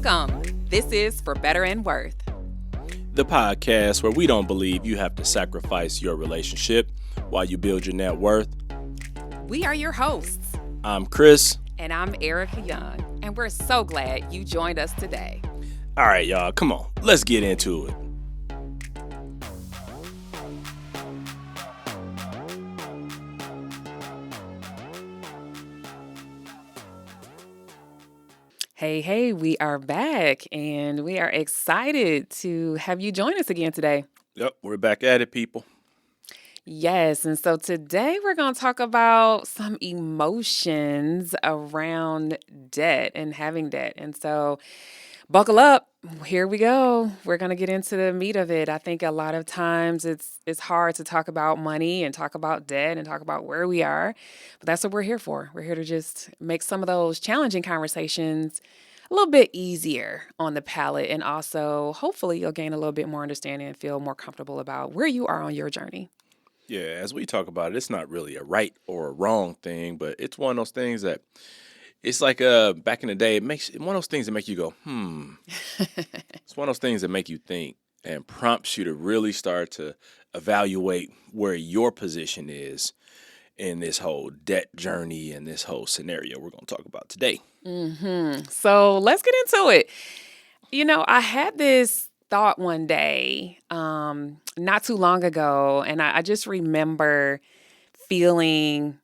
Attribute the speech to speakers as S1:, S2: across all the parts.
S1: Welcome. This is For Better and Worth,
S2: the podcast where we don't believe you have to sacrifice your relationship while you build your net worth.
S1: We are your hosts.
S2: I'm Chris.
S1: And I'm Ericka Young. And we're so glad you joined us today.
S2: All right, y'all, come on. Let's get into it.
S1: Hey, we are back and we are excited to have you join us again today.
S2: Yep, we're back at it, people.
S1: Yes, and so today we're going to talk about some emotions around debt and having debt. And so buckle up. Here we go. We're going to get into the meat of it. I think a lot of times it's hard to talk about money and talk about debt and talk about where we are. But that's what we're here for. We're here to just make some of those challenging conversations a little bit easier on the palate. And also, hopefully, you'll gain a little bit more understanding and feel more comfortable about where you are on your journey.
S2: Yeah, as we talk about it, it's not really a right or a wrong thing, but it's one of those things that it's like back in the day, it makes one of those things that make you go, It's one of those things that make you think and prompts you to really start to evaluate where your position is in this whole debt journey and this whole scenario we're going to talk about today.
S1: So let's get into it. You know, I had this thought one day, not too long ago, and I just remember feeling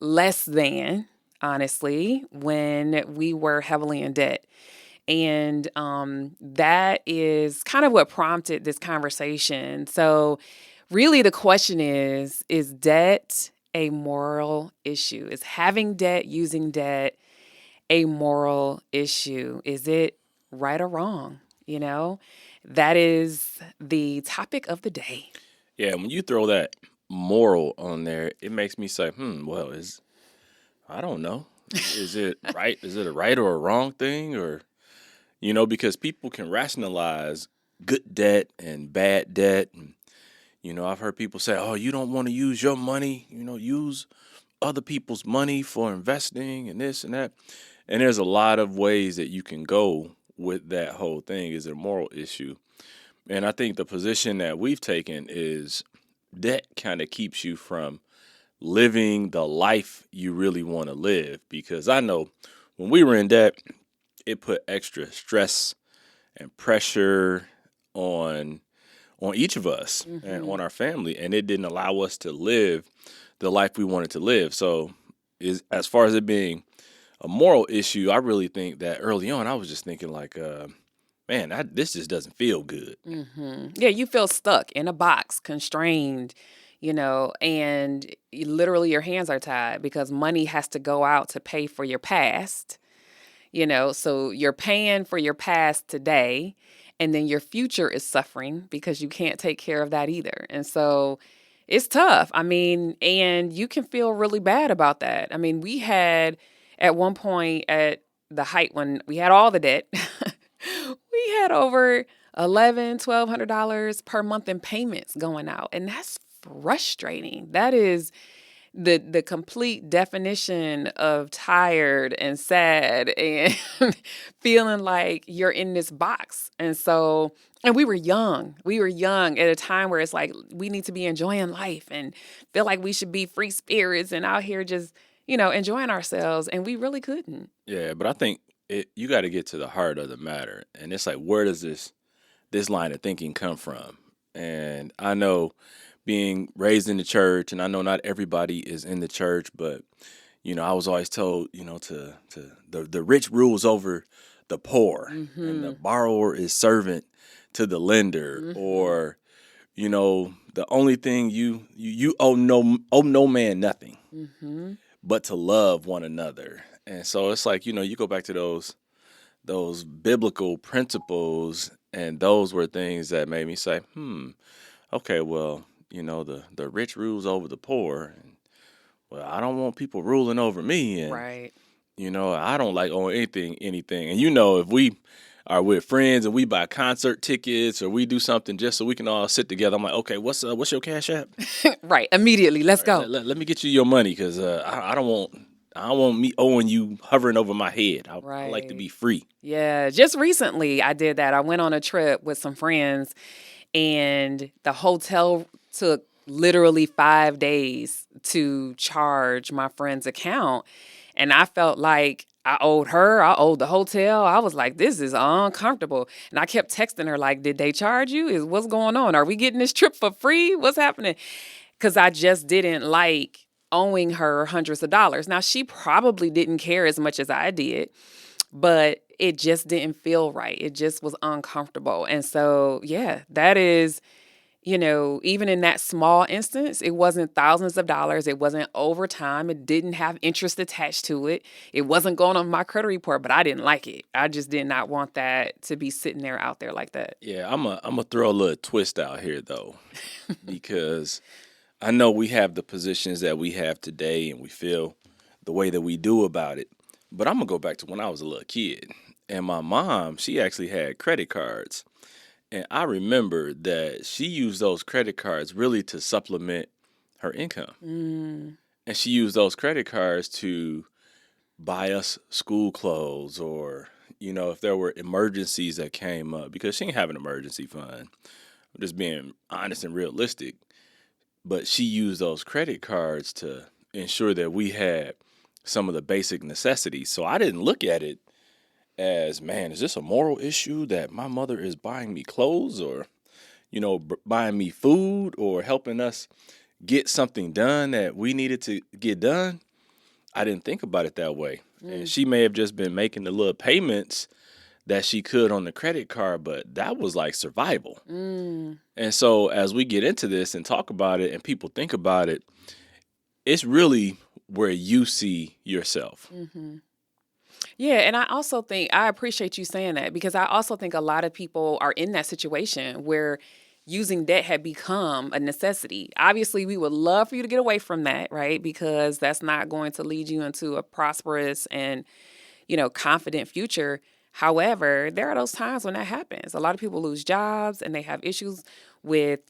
S1: less than, honestly, when we were heavily in debt. And that is kind of what prompted this conversation. So really the question is debt a moral issue? Is having debt, using debt, a moral issue? Is it right or wrong? You know, that is the topic of the day.
S2: Yeah, when you throw that moral on there, it makes me say, I don't know. Is it right? Is it a right or a wrong thing? Or, because people can rationalize good debt and bad debt. And, I've heard people say, oh, you don't want to use your money, use other people's money for investing and this and that. And there's a lot of ways that you can go with that whole thing. Is it a moral issue? And I think the position that we've taken is debt kind of keeps you from living the life you really want to live. Because I know when we were in debt, it put extra stress and pressure on each of us and on our family. And it didn't allow us to live the life we wanted to live. So as far as it being a moral issue, I really think that early on, I was just thinking like, this just doesn't feel good.
S1: Yeah, you feel stuck in a box, constrained, and literally your hands are tied because money has to go out to pay for your past, so you're paying for your past today, and then your future is suffering because you can't take care of that either. And so it's tough. I mean, and you can feel really bad about that. I mean, we had at one point at the height when we had all the debt, we had over $1,100-$1,200 per month in payments going out. And that's frustrating. That is the complete definition of tired and sad and feeling like you're in this box. And we were young. We were young at a time where it's like we need to be enjoying life and feel like we should be free spirits and out here just, enjoying ourselves. And we really couldn't.
S2: Yeah, but I think you got to get to the heart of the matter. And it's like, where does this line of thinking come from? And I know being raised in the church, and I know not everybody is in the church, but, I was always told, to the rich rules over the poor and the borrower is servant to the lender, or, the only thing you owe no man nothing but to love one another. And so it's like, you go back to those biblical principles, and those were things that made me say, okay, well, the rich rules over the poor. And, well, I don't want people ruling over me. And,
S1: right.
S2: I don't like owing anything. And, if we are with friends and we buy concert tickets or we do something just so we can all sit together, I'm like, okay, what's your Cash App?
S1: Right. Immediately. Let's go.
S2: Let me get you your money because I don't want I don't want me owing you hovering over my head. I like to
S1: Right.
S2: be free.
S1: Yeah, just recently I did that. I went on a trip with some friends and the hotel took literally 5 days to charge my friend's account, and I felt like I owed her, I owed the hotel. I was like, this is uncomfortable. And I kept texting her like, did they charge you? Is what's going on? Are we getting this trip for free? What's happening? Cuz I just didn't like owing her hundreds of dollars. Now she probably didn't care as much as I did, but it just didn't feel right. It just was uncomfortable. And so, yeah, that is, even in that small instance, it wasn't thousands of dollars. It wasn't overtime. It didn't have interest attached to it. It wasn't going on my credit report, but I didn't like it. I just did not want that to be sitting there out there like that.
S2: Yeah, I'm a throw a little twist out here though, because I know we have the positions that we have today, and we feel the way that we do about it. But I'm gonna go back to when I was a little kid, and my mom, she actually had credit cards, and I remember that she used those credit cards really to supplement her income,
S1: Mm,
S2: and she used those credit cards to buy us school clothes, or if there were emergencies that came up, because she didn't have an emergency fund. I'm just being honest and realistic. But she used those credit cards to ensure that we had some of the basic necessities. So I didn't look at it as, man, is this a moral issue that my mother is buying me clothes, or buying me food, or helping us get something done that we needed to get done? I didn't think about it that way. And
S1: mm,
S2: she may have just been making the little payments that she could on the credit card, but that was like survival.
S1: mm.
S2: And so as we get into this and talk about it and people think about it, it's really where you see yourself.
S1: Hmm. Yeah, and I also think I appreciate you saying that because I also think a lot of people are in that situation where using debt had become a necessity. Obviously, we would love for you to get away from that, right? Because that's not going to lead you into a prosperous and, confident future. However, there are those times when that happens. A lot of people lose jobs and they have issues with,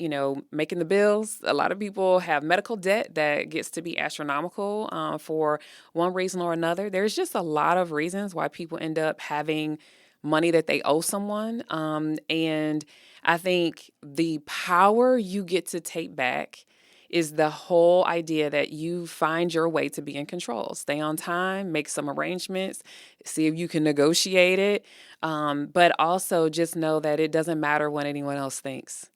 S1: making the bills. A lot of people have medical debt that gets to be astronomical for one reason or another. There's just a lot of reasons why people end up having money that they owe someone. And I think the power you get to take back is the whole idea that you find your way to be in control. Stay on time, make some arrangements, see if you can negotiate it. But also just know that it doesn't matter what anyone else thinks.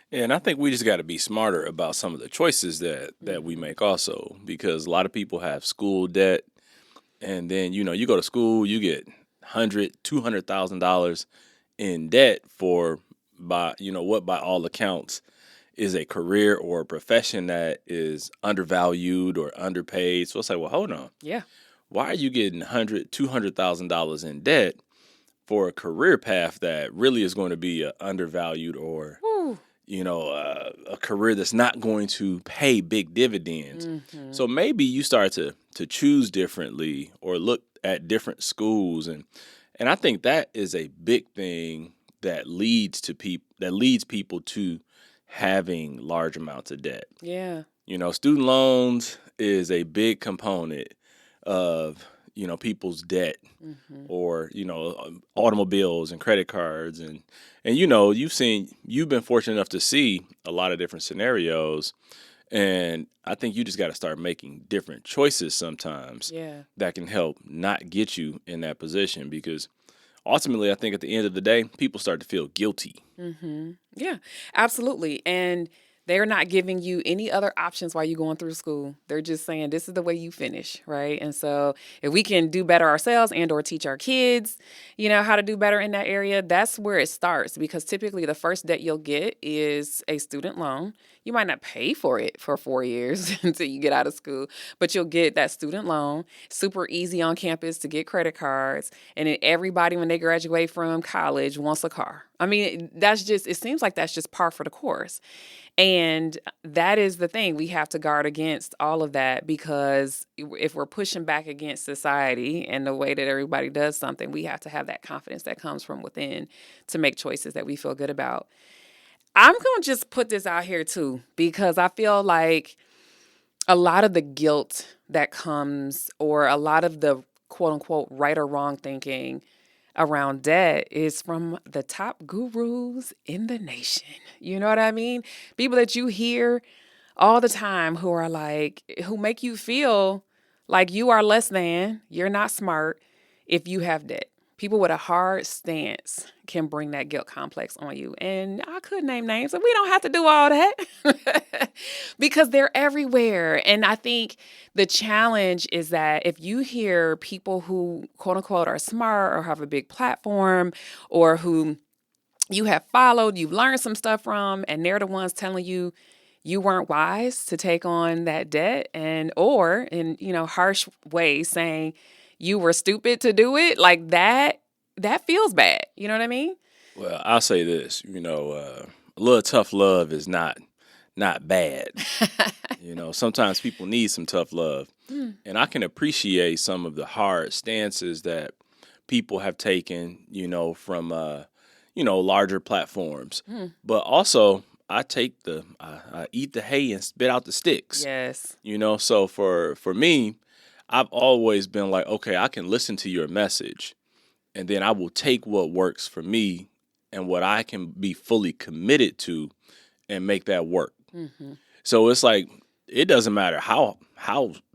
S2: And I think we just got to be smarter about some of the choices that we
S1: Hmm.
S2: make also, because a lot of people have school debt, and then you go to school, you get 100, $200,000 in debt for, by what by all accounts is a career or a profession that is undervalued or underpaid. So it's like, well, hold on.
S1: Yeah.
S2: Why are you getting $200,000 in debt for a career path that really is going to be undervalued, or
S1: Whew.
S2: a career that's not going to pay big dividends?
S1: Hmm.
S2: So maybe you start to choose differently or look at different schools, and I think that is a big thing that leads people to having large amounts of debt.
S1: Yeah.
S2: Student loans is a big component of people's debt,
S1: Hmm.
S2: or automobiles and credit cards, and you've been fortunate enough to see a lot of different scenarios, and I think you just got to start making different choices sometimes
S1: Yeah.
S2: that can help not get you in that position, because ultimately I think at the end of the day people start to feel guilty.
S1: Yeah, absolutely. And they're not giving you any other options while you're going through school. They're just saying this is the way you finish, right? And so if we can do better ourselves and or teach our kids, how to do better in that area, that's where it starts because typically the first debt you'll get is a student loan. You might not pay for it for 4 years until you get out of school, but you'll get that student loan. Super easy on campus to get credit cards, and then everybody when they graduate from college wants a car. I mean, it seems like that's just par for the course. And that is the thing. We have to guard against all of that because if we're pushing back against society and the way that everybody does something, we have to have that confidence that comes from within to make choices that we feel good about. I'm going to just put this out here too, because I feel like a lot of the guilt that comes, or a lot of the quote unquote right or wrong thinking around debt, is from the top gurus in the nation. You know what I mean? People that you hear all the time who are like, who make you feel like you are less than, you're not smart if you have debt. People with a hard stance can bring that guilt complex on you. And I could name names, but we don't have to do all that because they're everywhere. And I think the challenge is that if you hear people who, quote unquote, are smart or have a big platform, or who you have followed, you've learned some stuff from, and they're the ones telling you you weren't wise to take on that debt, and or in harsh ways saying you were stupid to do it, like that feels bad. You know what I mean?
S2: Well, I'll say this, a little tough love is not bad. Sometimes people need some tough love. And I can appreciate some of the hard stances that people have taken, from larger platforms. But also I eat the hay and spit out the sticks.
S1: Yes.
S2: So for me, I've always been like, okay, I can listen to your message, and then I will take what works for me and what I can be fully committed to and make that work. So it's like, it doesn't matter how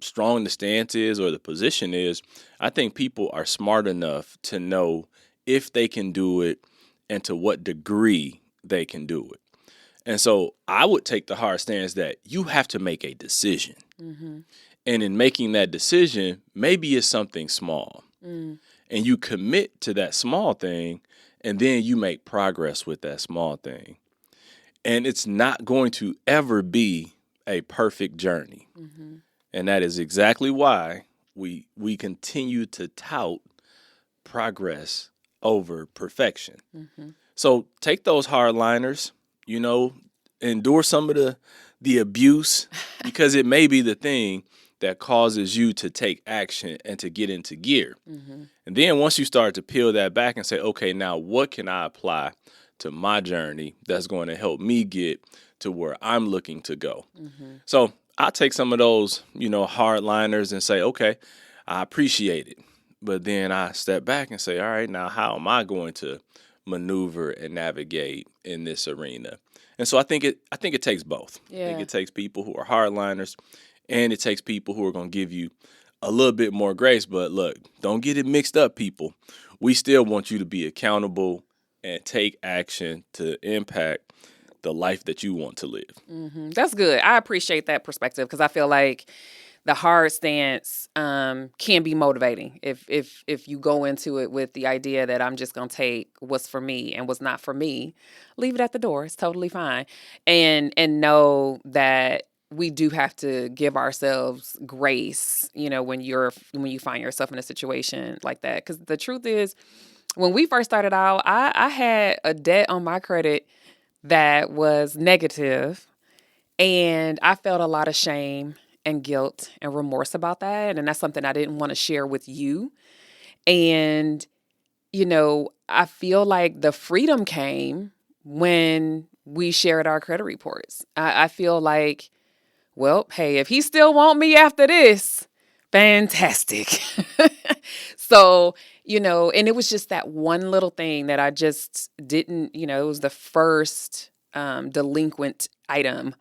S2: strong the stance is or the position is. I think people are smart enough to know if they can do it and to what degree they can do it. And so I would take the hard stance that you have to make a decision. And in making that decision, maybe it's something small. And you commit to that small thing, and then you make progress with that small thing. And it's not going to ever be a perfect journey. And that is exactly why we continue to tout progress over perfection. So take those hardliners, endure some of the abuse, because it may be the thing that causes you to take action and to get into gear. And then once you start to peel that back and say, okay, now what can I apply to my journey that's going to help me get to where I'm looking to go? So I'll take some of those, hardliners and say, okay, I appreciate it. But then I step back and say, all right, now how am I going to maneuver and navigate in this arena? And so I think it takes both.
S1: Yeah.
S2: I think it takes people who are hardliners, and it takes people who are going to give you a little bit more grace. But look, don't get it mixed up, people. We still want you to be accountable and take action to impact the life that you want to live.
S1: That's good. I appreciate that perspective, because I feel like the hard stance can be motivating if you go into it with the idea that I'm just gonna take what's for me, and what's not for me, leave it at the door. It's totally fine, and know that we do have to give ourselves grace, when you find yourself in a situation like that. Because the truth is, when we first started out, I had a debt on my credit that was negative, and I felt a lot of shame and guilt and remorse about that. And that's something I didn't want to share with you. And, I feel like the freedom came when we shared our credit reports. I feel like, well, hey, if he still want me after this, fantastic. So, and it was just that one little thing that I just didn't, it was the first delinquent item,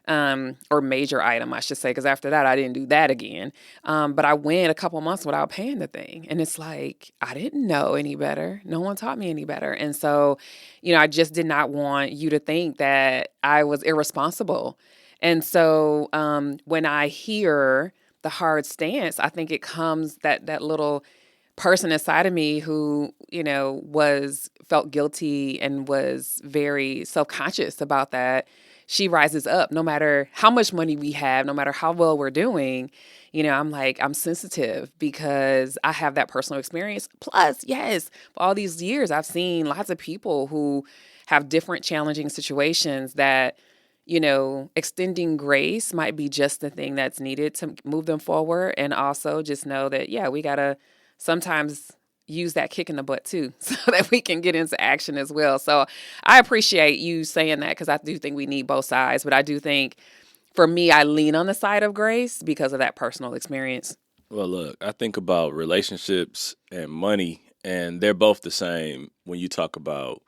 S1: or major item, I should say, because after that, I didn't do that again. But I went a couple months without paying the thing. And it's like, I didn't know any better. No one taught me any better. And so, I just did not want you to think that I was irresponsible. And so when I hear the hard stance, I think it comes that little person inside of me who, felt guilty and was very self-conscious about that. She rises up no matter how much money we have, no matter how well we're doing. I'm sensitive because I have that personal experience. Plus, yes, for all these years, I've seen lots of people who have different challenging situations that, extending grace might be just the thing that's needed to move them forward. And also just know that, yeah, we got to sometimes use that kick in the butt too, so that we can get into action as well. So I appreciate you saying that, because I do think we need both sides. But I do think For me, I lean on the side of grace because of that personal experience.
S2: Well, look, I think about relationships and money, and they're both the same when you talk about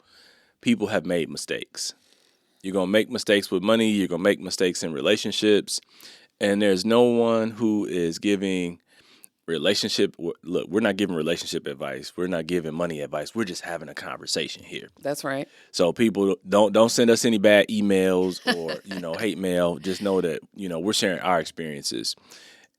S2: people have made mistakes. You're going to make mistakes with money, you're going to make mistakes in relationships, and there's no one who is giving look, we're not giving relationship advice. We're not giving money advice. We're just having a conversation here.
S1: That's right.
S2: So people don't send us any bad emails or, hate mail. Just know that, we're sharing our experiences.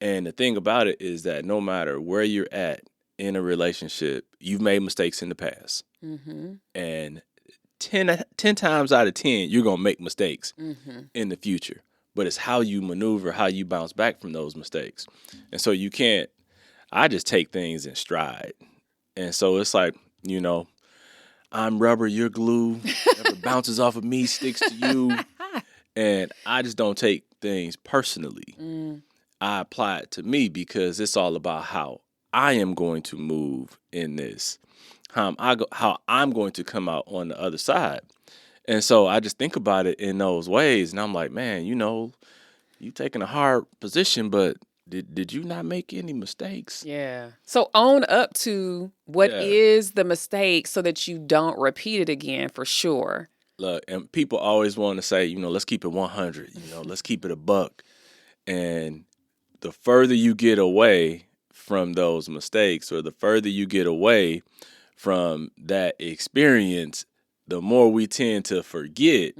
S2: And the thing about it is that no matter where you're at in a relationship, you've made mistakes in the past.
S1: Mm-hmm.
S2: And 10 times out of 10, you're going to make mistakes in the future. But it's how you maneuver, how you bounce back from those mistakes. And so I just take things in stride. And so it's like, I'm rubber, you're glue. Whatever bounces off of me sticks to you. And I just don't take things personally. I apply it to me because it's all about how I am going to move in this, how I'm going to come out on the other side. And so I just think about it in those ways. And I'm like, man, you taking a hard position, but did you not make any mistakes?
S1: Yeah. So own up to what is the mistake so that you don't repeat it again, for sure.
S2: Look, and people always want to say, let's keep it 100, let's keep it a buck. And the further you get away from those mistakes or the further you get away from that experience, the more we tend to forget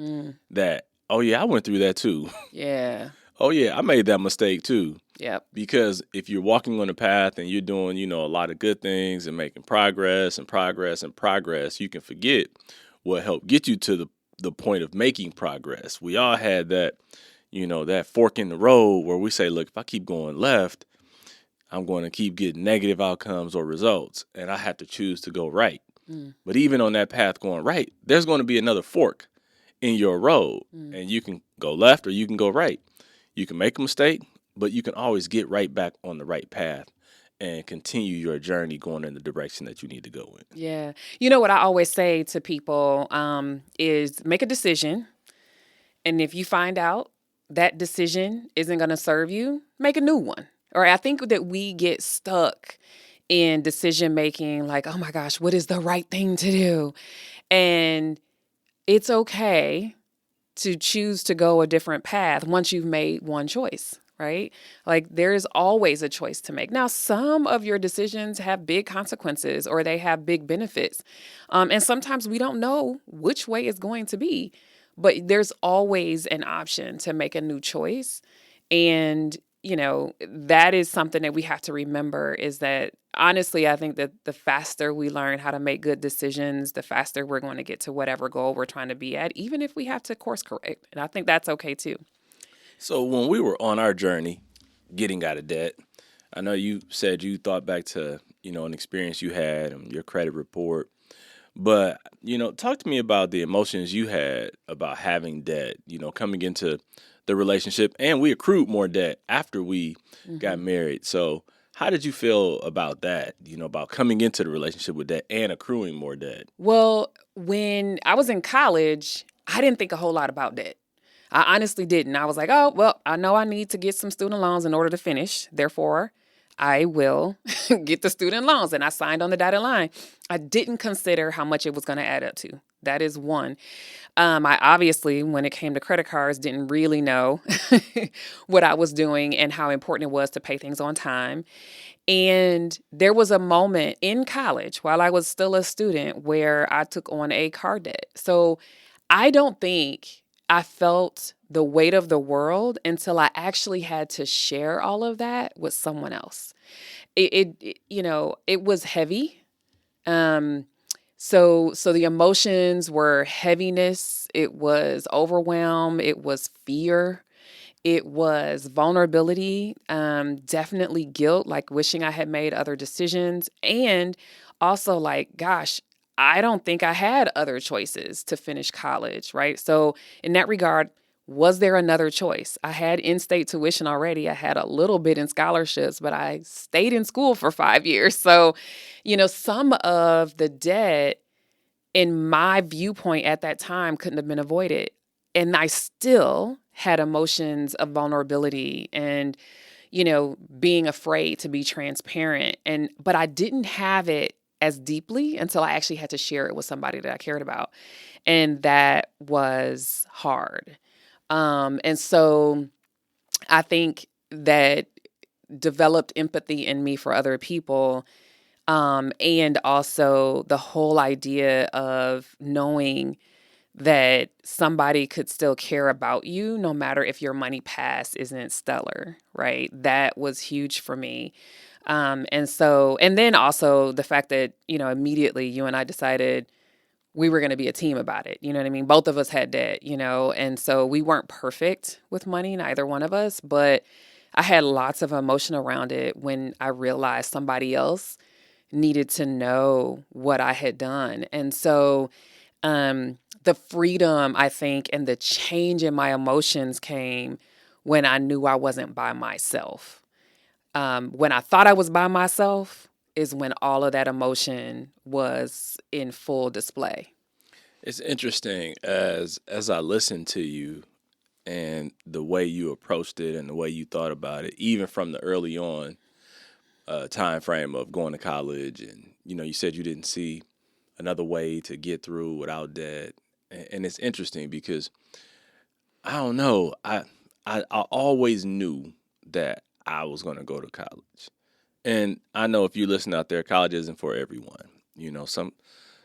S2: that, oh, yeah, I went through that too.
S1: Yeah.
S2: Oh, yeah, I made that mistake too.
S1: Yep.
S2: Because if you're walking on a path and you're doing, a lot of good things and making progress and progress and progress, you can forget what helped get you to the point of making progress. We all had that, that fork in the road where we say, look, if I keep going left, I'm going to keep getting negative outcomes or results, and I have to choose to go right. But even on that path going right, there's going to be another fork in your road, and you can go left or you can go right. You can make a mistake, but you can always get right back on the right path and continue your journey going in the direction that you need to go in.
S1: Yeah. You know what I always say to people is make a decision. And if you find out that decision isn't going to serve you, make a new one. Or I think that we get stuck in decision making like, oh my gosh, what is the right thing to do? And it's okay to choose to go a different path once you've made one choice, right? Like there is always a choice to make. Now, some of your decisions have big consequences or they have big benefits. And sometimes we don't know which way it's going to be, but there's always an option to make a new choice. And, that is something that we have to remember is that honestly, I think that the faster we learn how to make good decisions, the faster we're going to get to whatever goal we're trying to be at, even if we have to course correct. And I think that's okay too.
S2: So when we were on our journey getting out of debt, I know you said you thought back to, an experience you had and your credit report. But, talk to me about the emotions you had about having debt, coming into the relationship. And we accrued more debt after we got married. So how did you feel about that, about coming into the relationship with debt and accruing more debt?
S1: Well, when I was in college, I didn't think a whole lot about debt. I honestly didn't. I was like, oh, well, I know I need to get some student loans in order to finish. Therefore, I will get the student loans. And I signed on the dotted line. I didn't consider how much it was going to add up to. That is one. I obviously, when it came to credit cards, didn't really know what I was doing and how important it was to pay things on time. And there was a moment in college while I was still a student where I took on a car debt. So I don't think I felt the weight of the world until I actually had to share all of that with someone else. It was heavy. So the emotions were heaviness. It was overwhelm. It was fear. It was vulnerability. Definitely guilt, like wishing I had made other decisions. And also like, gosh, I don't think I had other choices to finish college, right? So in that regard, was there another choice? I had in-state tuition already. I had a little bit in scholarships, but I stayed in school for 5 years. So, some of the debt in my viewpoint at that time couldn't have been avoided. And I still had emotions of vulnerability and, being afraid to be transparent. But I didn't have it as deeply until I actually had to share it with somebody that I cared about. And that was hard. And so I think that developed empathy in me for other people. And also the whole idea of knowing that somebody could still care about you no matter if your money past isn't stellar, right? That was huge for me. And then also the fact that, immediately you and I decided we were going to be a team about it. You know what I mean? Both of us had debt, and so we weren't perfect with money, neither one of us, but I had lots of emotion around it when I realized somebody else needed to know what I had done. And so the freedom, I think, and the change in my emotions came when I knew I wasn't by myself. When I thought I was by myself is when all of that emotion was in full display.
S2: It's interesting as I listen to you and the way you approached it and the way you thought about it, even from the early on time frame of going to college, and you said you didn't see another way to get through without debt, and it's interesting because I don't know, I always knew that I was going to go to college, and I know if you listen out there, college isn't for everyone.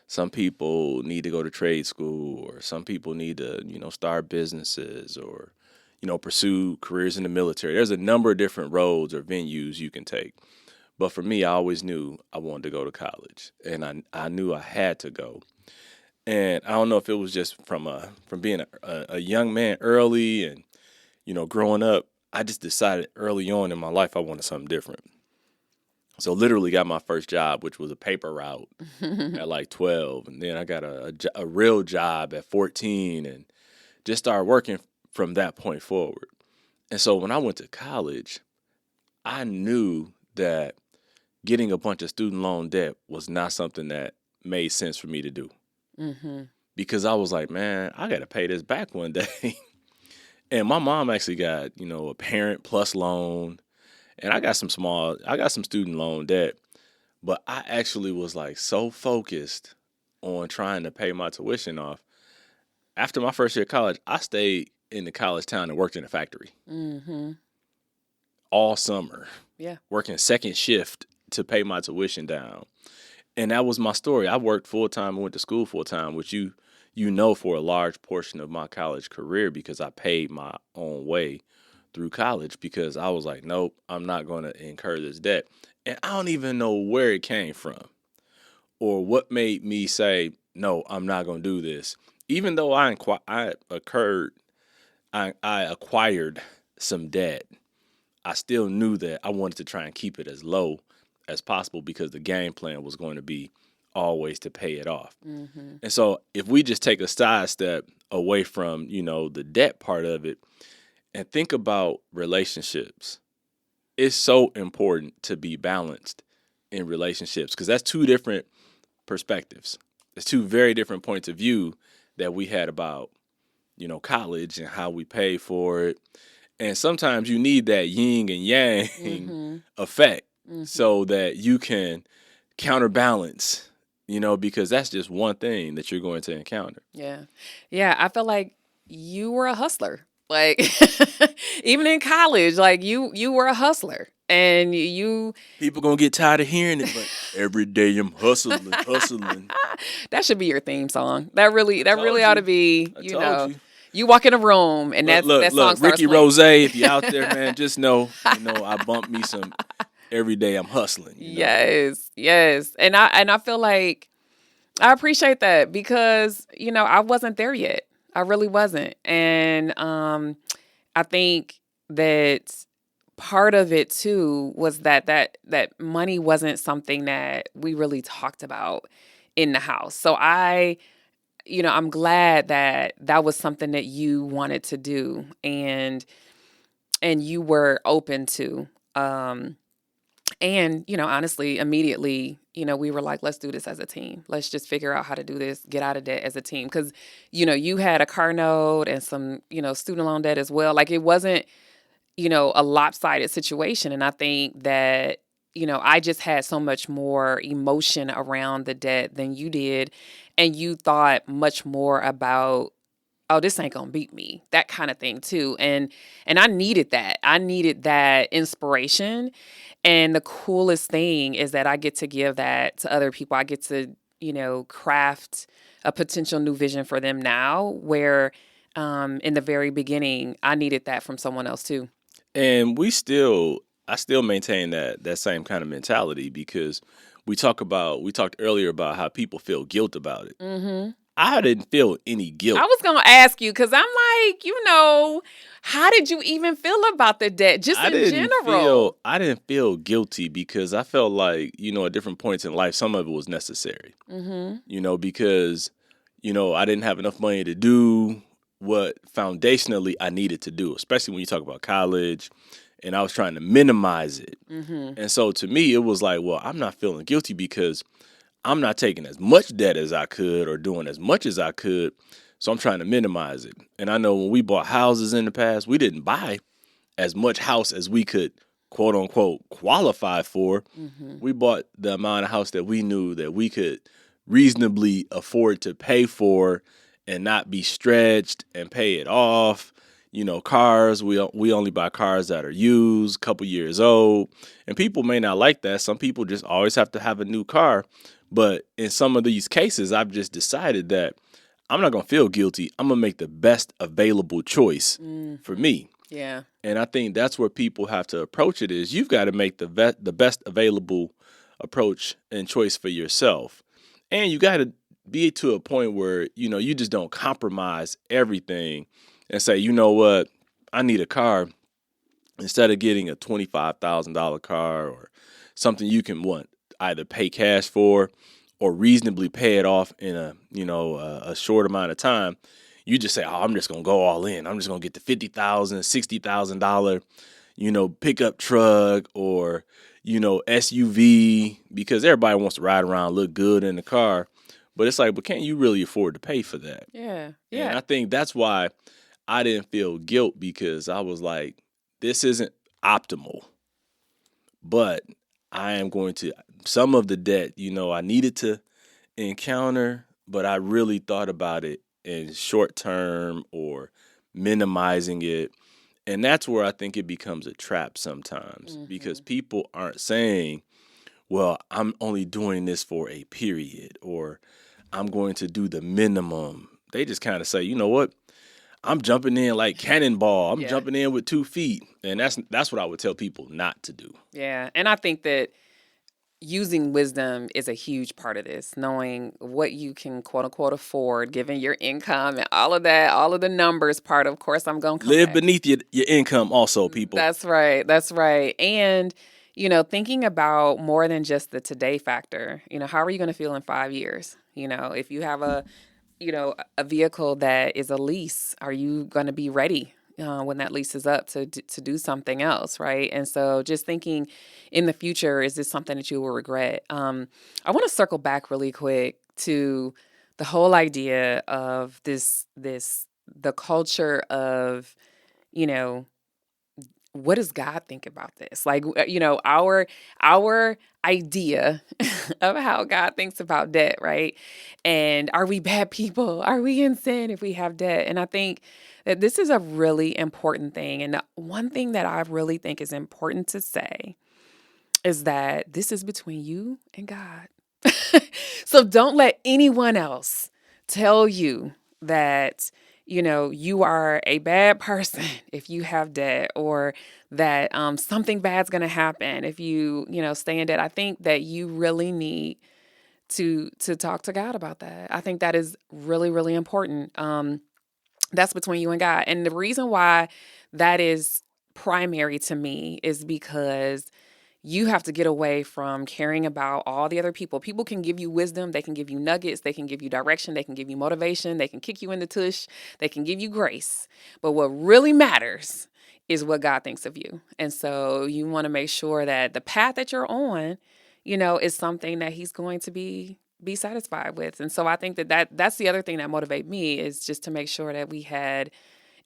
S2: Some people need to go to trade school, or some people need to, start businesses, or, pursue careers in the military. There's a number of different roads or venues you can take. But for me, I always knew I wanted to go to college, and I knew I had to go. And I don't know if it was just from being a young man early and, growing up, I just decided early on in my life I wanted something different. So literally got my first job, which was a paper route at like 12. And then I got a real job at 14 and just started working from that point forward. And so when I went to college, I knew that getting a bunch of student loan debt was not something that made sense for me to do.
S1: Mm-hmm.
S2: Because I was like, man, I got to pay this back one day. And my mom actually got, a parent plus loan. And I got some student loan debt. But I actually was like so focused on trying to pay my tuition off. After my first year of college, I stayed in the college town and worked in a factory
S1: Mm-hmm.
S2: all summer,
S1: Yeah.
S2: working second shift to pay my tuition down. And that was my story. I worked full time and went to school full time, which for a large portion of my college career, because I paid my own way through college, because I was like, nope, I'm not going to incur this debt. And I don't even know where it came from or what made me say, no, I'm not going to do this. Even though I acquired some debt, I still knew that I wanted to try and keep it as low as possible, because the game plan was going to be always to pay it off.
S1: Mm-hmm.
S2: And so if we just take a sidestep away from, the debt part of it and think about relationships, it's so important to be balanced in relationships, because that's two different perspectives. It's two very different points of view that we had about, college and how we pay for it. And sometimes you need that yin and yang
S1: Mm-hmm.
S2: effect
S1: Mm-hmm.
S2: so that you can counterbalance, because that's just one thing that you're going to encounter.
S1: Yeah. Yeah. I feel like you were a hustler. Like even in college, like you were a hustler. And you
S2: People gonna get tired of hearing it, but every day I'm hustling.
S1: that should be your theme song. That really ought to be,
S2: I told you.
S1: you walk in a room and that song starts
S2: Ricky
S1: playing.
S2: Rose, if you out there, man, just know, I bump me some every day I'm hustling.
S1: Yes. Yes. And I feel like I appreciate that because, I wasn't there yet. I really wasn't. And I think that part of it too was that money wasn't something that we really talked about in the house. So I'm glad that was something that you wanted to do and you were open to. And honestly, immediately we were like, let's do this as a team. Let's just figure out how to do this, get out of debt as a team. Because, you had a car note and some, student loan debt as well. Like it wasn't, a lopsided situation. And I think that, I just had so much more emotion around the debt than you did. And you thought much more about, oh, this ain't gonna beat me, that kind of thing too. And I needed that. I needed that inspiration. And the coolest thing is that I get to give that to other people. I get to, craft a potential new vision for them now where in the very beginning, I needed that from someone else too.
S2: And I still maintain that same kind of mentality because we talked earlier about how people feel guilt about it.
S1: Mm-hmm.
S2: I didn't feel any guilt.
S1: I was going to ask you because I'm like, how did you even feel about the debt just in general?
S2: I didn't feel guilty because I felt like, at different points in life, some of it was necessary.
S1: Mm-hmm.
S2: Because, I didn't have enough money to do what foundationally I needed to do, especially when you talk about college, and I was trying to minimize it.
S1: Mm-hmm.
S2: And so to me, it was like, well, I'm not feeling guilty because I'm not taking as much debt as I could or doing as much as I could. So I'm trying to minimize it. And I know when we bought houses in the past, we didn't buy as much house as we could, quote unquote, qualify for.
S1: Mm-hmm.
S2: We bought the amount of house that we knew that we could reasonably afford to pay for and not be stretched and pay it off. Cars, we only buy cars that are used, couple years old. And people may not like that. Some people just always have to have a new car. But in some of these cases, I've just decided that I'm not going to feel guilty. I'm going to make the best available choice for me.
S1: Yeah.
S2: And I think that's where people have to approach it is you've got to make the best available approach and choice for yourself. And you got to be to a point where, you just don't compromise everything and say, you know what, I need a car instead of getting a $25,000 car or something you can either pay cash for or reasonably pay it off in a short amount of time. You just say, oh, I'm just going to go all in. I'm just going to get the $50,000, $60,000, pickup truck or, SUV because everybody wants to ride around, look good in the car. But it's like, but can't you really afford to pay for that?
S1: Yeah.
S2: And I think that's why I didn't feel guilt because I was like, this isn't optimal, but I am going to, some of the debt, I needed to encounter, but I really thought about it in short term or minimizing it. And that's where I think it becomes a trap sometimes because people aren't saying, well, I'm only doing this for a period or I'm going to do the minimum. They just kind of say, you know what? I'm jumping in like cannonball. I'm jumping in with 2 feet. And that's what I would tell people not to do.
S1: Yeah. And I think that using wisdom is a huge part of this, knowing what you can quote unquote afford, given your income and all of that, all of the numbers part, of course, I'm going to come
S2: live
S1: back.
S2: beneath your income also, people.
S1: That's right. That's right. And, thinking about more than just the today factor, how are you going to feel in 5 years? If you have a vehicle that is a lease, are you going to be ready when that lease is up to do something else, right? And so just thinking in the future, is this something that you will regret? I want to circle back really quick to the whole idea of the culture of, what does God think about this? Like, our idea of how God thinks about debt, right? And are we bad people? Are we in sin if we have debt? And I think that this is a really important thing. And the one thing that I really think is important to say is that this is between you and God. So don't let anyone else tell you that you are a bad person if you have debt or that something bad's going to happen if you stay in debt. I think that you really need to talk to God about that. I think that is really, really important. That's between you and God. And the reason why that is primary to me is because you have to get away from caring about all the other people. People can give you wisdom. They can give you nuggets. They can give you direction. They can give you motivation. They can kick you in the tush. They can give you grace. But what really matters is what God thinks of you. And so you want to make sure that the path that you're on, is something that he's going to be satisfied with. And so I think that's the other thing that motivated me, is just to make sure that we had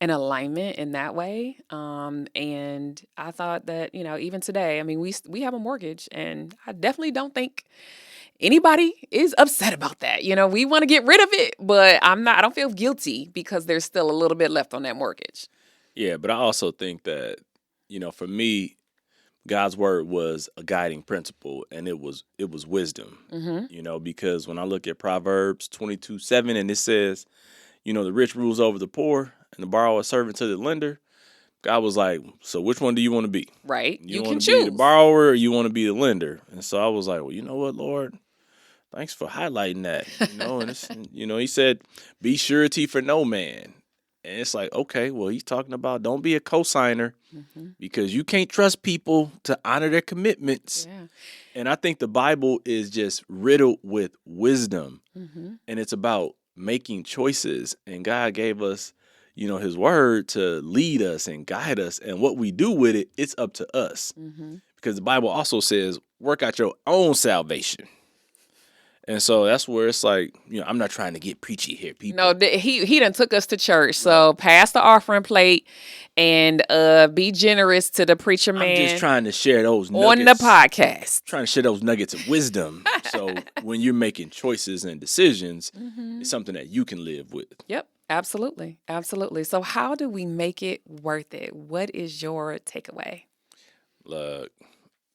S1: an alignment in that way. And I thought that, even today, I mean, we have a mortgage, and I definitely don't think anybody is upset about that. We want to get rid of it, but I don't feel guilty because there's still a little bit left on that mortgage.
S2: Yeah, but I also think that, for me, God's word was a guiding principle, and it was wisdom, because when I look at Proverbs 22:7, and it says, the rich rules over the poor and the borrower is servant to the lender. God was like, so which one do you want to be?
S1: Right.
S2: You
S1: can
S2: want to
S1: choose.
S2: be the borrower, or you want to be the lender? And so I was like, well, you know what, Lord? Thanks for highlighting that. And it's, he said, be surety for no man. And it's like, okay, well, he's talking about don't be a cosigner, because you can't trust people to honor their commitments.
S1: Yeah.
S2: And I think the Bible is just riddled with wisdom. And it's about making choices. And God gave us, his word to lead us and guide us. And what we do with it, it's up to us. Because the Bible also says, work out your own salvation. And so that's where it's like, I'm not trying to get preachy here, people.
S1: No, he done took us to church. So pass the offering plate and be generous to the preacher man.
S2: I'm just trying to share those nuggets.
S1: On the podcast.
S2: Trying to share those nuggets of wisdom. So when you're making choices and decisions, it's something that you can live with.
S1: Yep, absolutely. Absolutely. So how do we make it worth it? What is your takeaway?
S2: Look,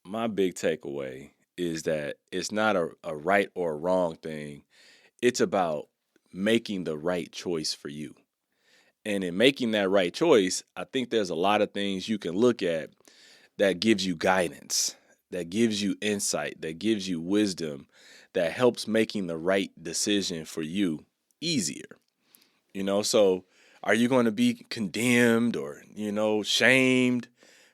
S2: my big takeaway is that it's not a right or a wrong thing. It's about making the right choice for you. And in making that right choice, I think there's a lot of things you can look at that gives you guidance, that gives you insight, that gives you wisdom, that helps making the right decision for you easier. So are you going to be condemned or, shamed?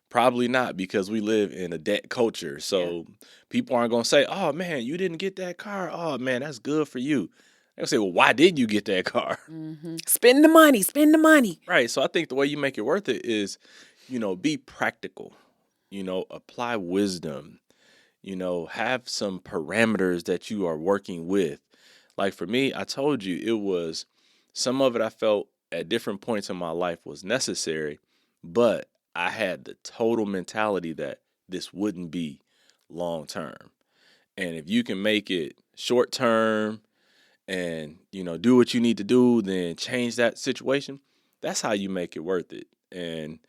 S2: Probably not, because we live in a debt culture. So people aren't going to say, oh, man, you didn't get that car. Oh, man, that's good for you. They'll say, well, why did you get that car?
S1: Spend the money. Spend the money.
S2: Right. So I think the way you make it worth it is, be practical, apply wisdom, have some parameters that you are working with. Like for me, I told you it was some of it I felt at different points in my life was necessary, but I had the total mentality that this wouldn't be long term. And if you can make it short term and, do what you need to do, then change that situation, that's how you make it worth it. And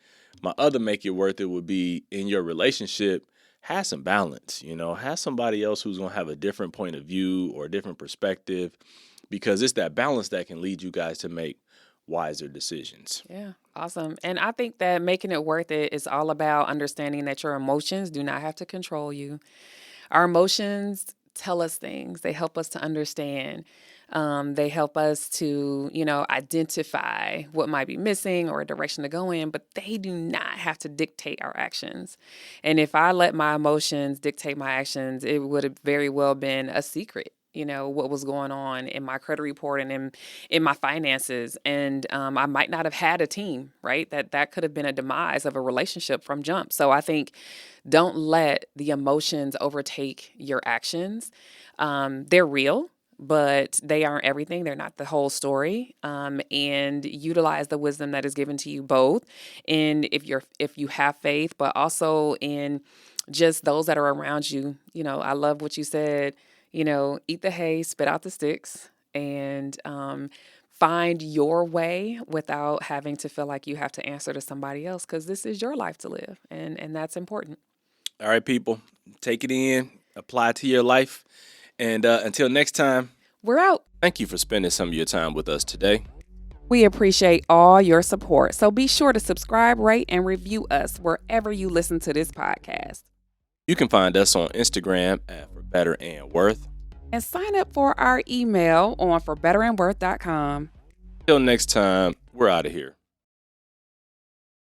S2: my other make it worth it would be in your relationship, have some balance, have somebody else who's going to have a different point of view or a different perspective, because it's that balance that can lead you guys to make wiser decisions.
S1: Yeah, awesome. And I think that making it worth it is all about understanding that your emotions do not have to control you. Our emotions tell us things. They help us to understand. They help us to, identify what might be missing or a direction to go in, but they do not have to dictate our actions. And if I let my emotions dictate my actions, it would have very well been a secret. What was going on in my credit report and in my finances. And I might not have had a team, right? That could have been a demise of a relationship from jump. So I think don't let the emotions overtake your actions. They're real, but they aren't everything. They're not the whole story. And utilize the wisdom that is given to you both. And if you have faith, but also in just those that are around you. I love what you said. Eat the hay, spit out the sticks, and find your way without having to feel like you have to answer to somebody else, because this is your life to live, and that's important.
S2: All right, people, take it in, apply it to your life, and until next time,
S1: we're out.
S2: Thank you for spending some of your time with us today.
S1: We appreciate all your support, so be sure to subscribe, rate, and review us wherever you listen to this podcast.
S2: You can find us on Instagram at For Better and Worth.
S1: And sign up for our email on forbetterandworth.com.
S2: Till next time, we're out of here.